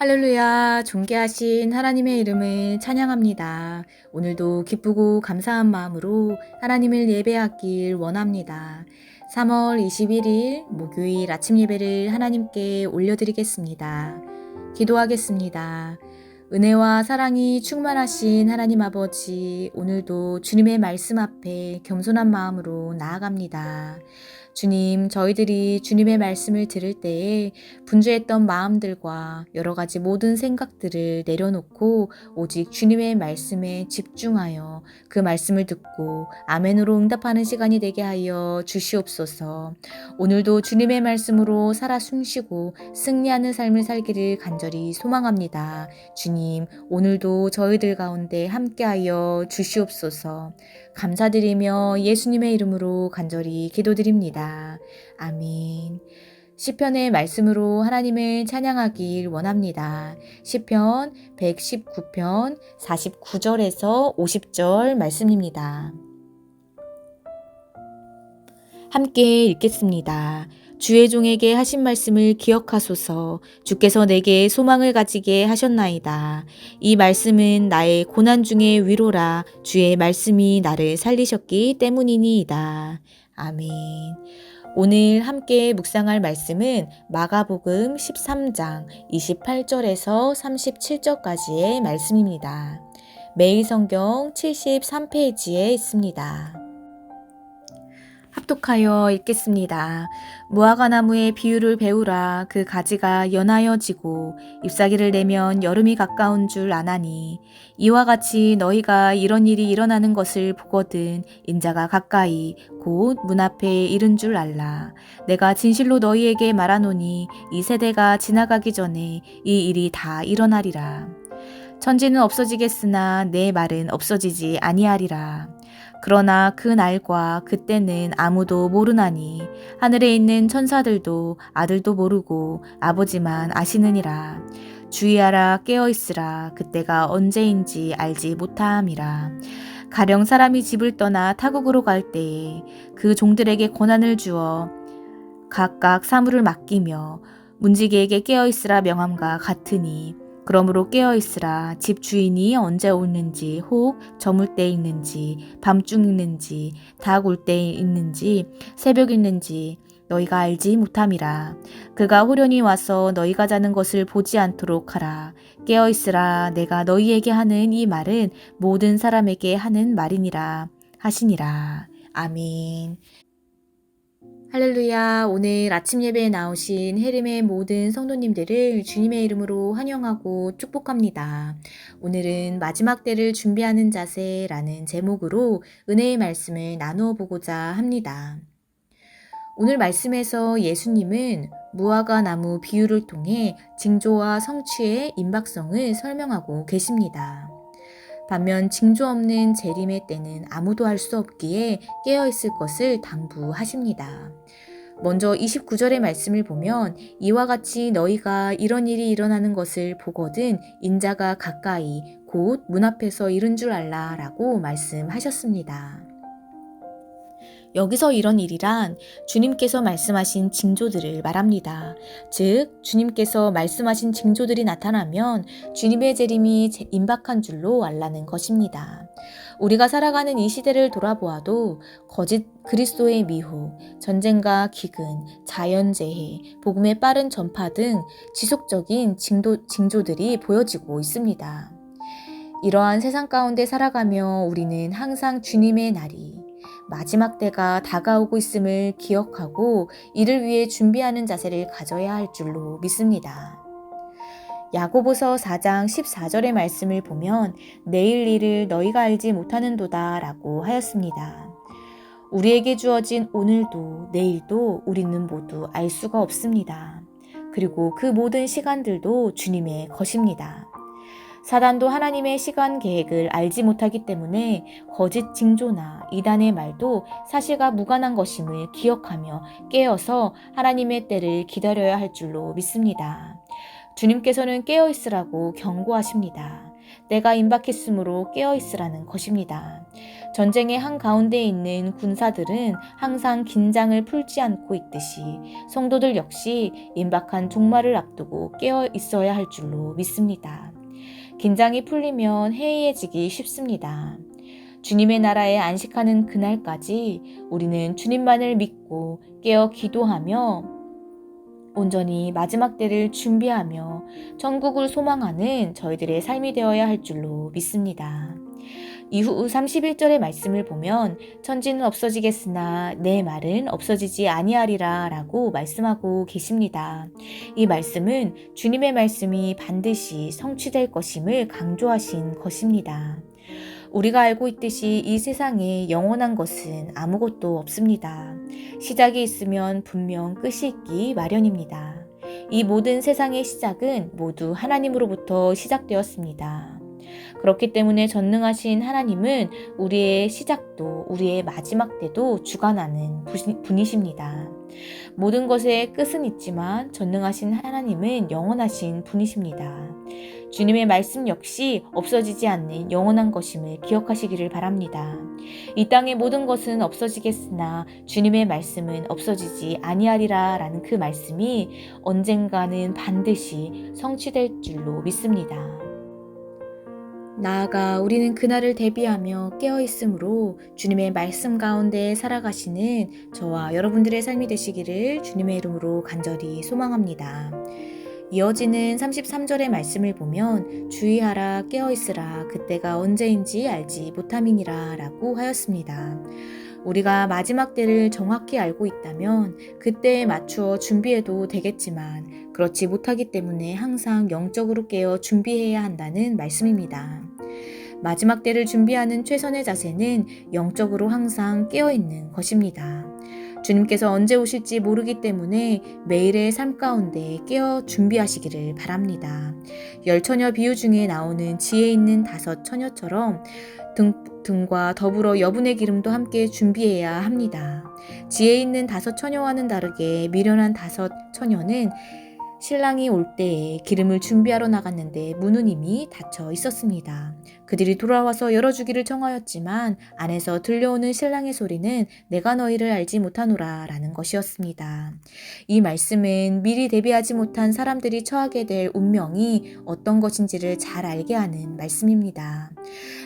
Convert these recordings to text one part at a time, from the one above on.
할렐루야, 존귀하신 하나님의 이름을 찬양합니다. 오늘도 기쁘고 감사한 마음으로 하나님을 예배하길 원합니다. 3월 21일 목요일 아침 예배를 하나님께 올려드리겠습니다. 기도하겠습니다. 은혜와 사랑이 충만하신 하나님 아버지, 오늘도 주님의 말씀 앞에 겸손한 마음으로 나아갑니다. 주님, 저희들이 주님의 말씀을 들을 때에 분주했던 마음들과 여러 가지 모든 생각들을 내려놓고 오직 주님의 말씀에 집중하여 그 말씀을 듣고 아멘으로 응답하는 시간이 되게 하여 주시옵소서. 오늘도 주님의 말씀으로 살아 숨쉬고 승리하는 삶을 살기를 간절히 소망합니다. 주님, 오늘도 저희들 가운데 함께하여 주시옵소서. 감사드리며 예수님의 이름으로 간절히 기도드립니다. 아멘. 시편의 말씀으로 하나님을 찬양하길 원합니다. 시편 119편 49절에서 50절 말씀입니다. 함께 읽겠습니다. 주의 종에게 하신 말씀을 기억하소서. 주께서 내게 소망을 가지게 하셨나이다. 이 말씀은 나의 고난 중의 위로라. 주의 말씀이 나를 살리셨기 때문이니이다. 아멘. 오늘 함께 묵상할 말씀은 마가복음 13장 28절에서 37절까지의 말씀입니다. 매일 성경 73페이지에 있습니다. 합독하여 읽겠습니다. 무화과 나무의 비유를 배우라. 그 가지가 연하여 지고 잎사귀를 내면 여름이 가까운 줄 아나니 이와 같이 너희가 이런 일이 일어나는 것을 보거든 인자가 가까이 곧 문 앞에 이른 줄 알라. 내가 진실로 너희에게 말하노니 이 세대가 지나가기 전에 이 일이 다 일어나리라. 천지는 없어지겠으나 내 말은 없어지지 아니하리라. 그러나 그 날과 그때는 아무도 모르나니 하늘에 있는 천사들도 아들도 모르고 아버지만 아시느니라. 주의하라 깨어있으라. 그때가 언제인지 알지 못함이라. 가령 사람이 집을 떠나 타국으로 갈 때에 그 종들에게 권한을 주어 각각 사물을 맡기며 문지기에게 깨어있으라 명함과 같으니 그러므로 깨어있으라. 집 주인이 언제 오는지 혹 저물 때 있는지 밤중 있는지 닭 울 때 있는지 새벽 있는지 너희가 알지 못함이라. 그가 호련히 와서 너희가 자는 것을 보지 않도록 하라. 깨어있으라. 내가 너희에게 하는 이 말은 모든 사람에게 하는 말이니라 하시니라. 아멘. 할렐루야. 오늘 아침 예배에 나오신 헤림의 모든 성도님들을 주님의 이름으로 환영하고 축복합니다. 오늘은 마지막 때를 준비하는 자세라는 제목으로 은혜의 말씀을 나누어 보고자 합니다. 오늘 말씀에서 예수님은 무화과 나무 비유를 통해 징조와 성취의 임박성을 설명하고 계십니다. 반면 징조 없는 재림의 때는 아무도 알 수 없기에 깨어있을 것을 당부하십니다. 먼저 29절의 말씀을 보면 이와 같이 너희가 이런 일이 일어나는 것을 보거든 인자가 가까이 곧 문 앞에서 이른 줄 알라 라고 말씀하셨습니다. 여기서 이런 일이란 주님께서 말씀하신 징조들을 말합니다. 즉 주님께서 말씀하신 징조들이 나타나면 주님의 재림이 임박한 줄로 알라는 것입니다. 우리가 살아가는 이 시대를 돌아보아도 거짓 그리스도의 미혹, 전쟁과 기근, 자연재해, 복음의 빠른 전파 등 지속적인 징조들이 보여지고 있습니다. 이러한 세상 가운데 살아가며 우리는 항상 주님의 날이 마지막 때가 다가오고 있음을 기억하고 이를 위해 준비하는 자세를 가져야 할 줄로 믿습니다. 야고보서 4장 14절의 말씀을 보면 내일 일을 너희가 알지 못하는도다 라고 하였습니다. 우리에게 주어진 오늘도 내일도 우리는 모두 알 수가 없습니다. 그리고 그 모든 시간들도 주님의 것입니다. 사단도 하나님의 시간 계획을 알지 못하기 때문에 거짓 징조나 이단의 말도 사실과 무관한 것임을 기억하며 깨어서 하나님의 때를 기다려야 할 줄로 믿습니다. 주님께서는 깨어있으라고 경고하십니다. 때가 임박했으므로 깨어있으라는 것입니다. 전쟁의 한가운데에 있는 군사들은 항상 긴장을 풀지 않고 있듯이 성도들 역시 임박한 종말을 앞두고 깨어 있어야 할 줄로 믿습니다. 긴장이 풀리면 해이해지기 쉽습니다. 주님의 나라에 안식하는 그날까지 우리는 주님만을 믿고 깨어 기도하며 온전히 마지막 때를 준비하며 천국을 소망하는 저희들의 삶이 되어야 할 줄로 믿습니다. 이후 31절의 말씀을 보면 천지는 없어지겠으나 내 말은 없어지지 아니하리라 라고 말씀하고 계십니다. 이 말씀은 주님의 말씀이 반드시 성취될 것임을 강조하신 것입니다. 우리가 알고 있듯이 이 세상에 영원한 것은 아무것도 없습니다. 시작이 있으면 분명 끝이 있기 마련입니다. 이 모든 세상의 시작은 모두 하나님으로부터 시작되었습니다. 그렇기 때문에 전능하신 하나님은 우리의 시작도 우리의 마지막 때도 주관하는 분이십니다. 모든 것의 끝은 있지만 전능하신 하나님은 영원하신 분이십니다. 주님의 말씀 역시 없어지지 않는 영원한 것임을 기억하시기를 바랍니다. 이 땅의 모든 것은 없어지겠으나 주님의 말씀은 없어지지 아니하리라 라는 그 말씀이 언젠가는 반드시 성취될 줄로 믿습니다. 나아가 우리는 그날을 대비하며 깨어있으므로 주님의 말씀 가운데 살아가시는 저와 여러분들의 삶이 되시기를 주님의 이름으로 간절히 소망합니다. 이어지는 33절의 말씀을 보면 주의하라 깨어있으라 그때가 언제인지 알지 못함이니라 라고 하였습니다. 우리가 마지막 때를 정확히 알고 있다면 그때에 맞추어 준비해도 되겠지만 그렇지 못하기 때문에 항상 영적으로 깨어 준비해야 한다는 말씀입니다. 마지막 때를 준비하는 최선의 자세는 영적으로 항상 깨어있는 것입니다. 주님께서 언제 오실지 모르기 때문에 매일의 삶 가운데 깨어 준비하시기를 바랍니다. 열처녀 비유 중에 나오는 지혜 있는 5 처녀처럼 등과 더불어 여분의 기름도 함께 준비해야 합니다. 지혜 있는 5 처녀와는 다르게 미련한 5 처녀는 신랑이 올 때에 기름을 준비하러 나갔는데 문은 이미 닫혀 있었습니다. 그들이 돌아와서 열어주기를 청하였지만 안에서 들려오는 신랑의 소리는 내가 너희를 알지 못하노라 라는 것이었습니다. 이 말씀은 미리 대비하지 못한 사람들이 처하게 될 운명이 어떤 것인지를 잘 알게 하는 말씀입니다.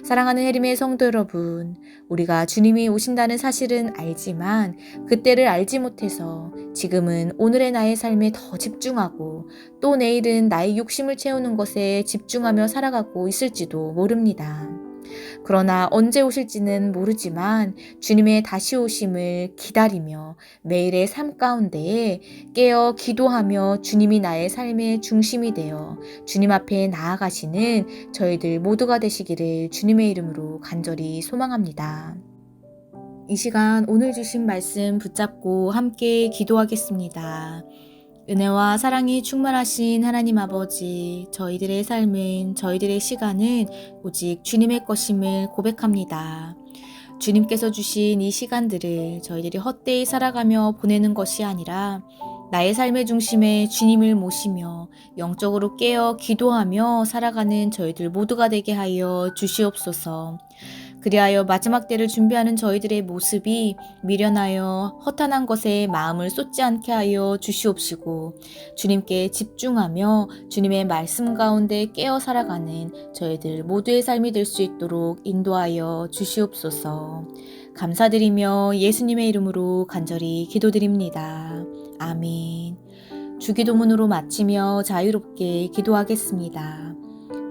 사랑하는 혜림의 성도 여러분, 우리가 주님이 오신다는 사실은 알지만 그때를 알지 못해서 지금은 오늘의 나의 삶에 더 집중하고 또 내일은 나의 욕심을 채우는 것에 집중하며 살아가고 있을지도 모릅니다. 그러나 언제 오실지는 모르지만 주님의 다시 오심을 기다리며 매일의 삶 가운데에 깨어 기도하며 주님이 나의 삶의 중심이 되어 주님 앞에 나아가시는 저희들 모두가 되시기를 주님의 이름으로 간절히 소망합니다. 이 시간 오늘 주신 말씀 붙잡고 함께 기도하겠습니다. 은혜와 사랑이 충만하신 하나님 아버지, 저희들의 삶은, 저희들의 시간은 오직 주님의 것임을 고백합니다. 주님께서 주신 이 시간들을 저희들이 헛되이 살아가며 보내는 것이 아니라 나의 삶의 중심에 주님을 모시며 영적으로 깨어 기도하며 살아가는 저희들 모두가 되게 하여 주시옵소서. 그리하여 마지막 때를 준비하는 저희들의 모습이 미련하여 허탄한 것에 마음을 쏟지 않게 하여 주시옵시고 주님께 집중하며 주님의 말씀 가운데 깨어 살아가는 저희들 모두의 삶이 될 수 있도록 인도하여 주시옵소서. 감사드리며 예수님의 이름으로 간절히 기도드립니다. 아멘. 주기도문으로 마치며 자유롭게 기도하겠습니다.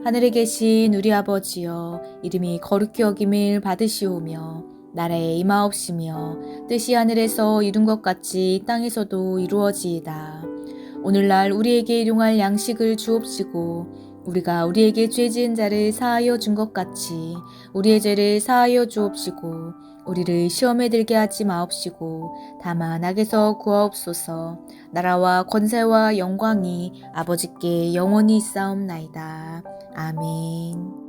하늘에 계신 우리 아버지여, 이름이 거룩히 여김을 받으시오며 나라에 임하옵시며 뜻이 하늘에서 이룬 것 같이 땅에서도 이루어지이다. 오늘날 우리에게 일용할 양식을 주옵시고 우리가 우리에게 죄 지은 자를 사하여 준 것 같이 우리의 죄를 사하여 주옵시고 우리를 시험에 들게 하지 마옵시고 다만 악에서 구하옵소서. 나라와 권세와 영광이 아버지께 영원히 있사옵나이다. 아멘.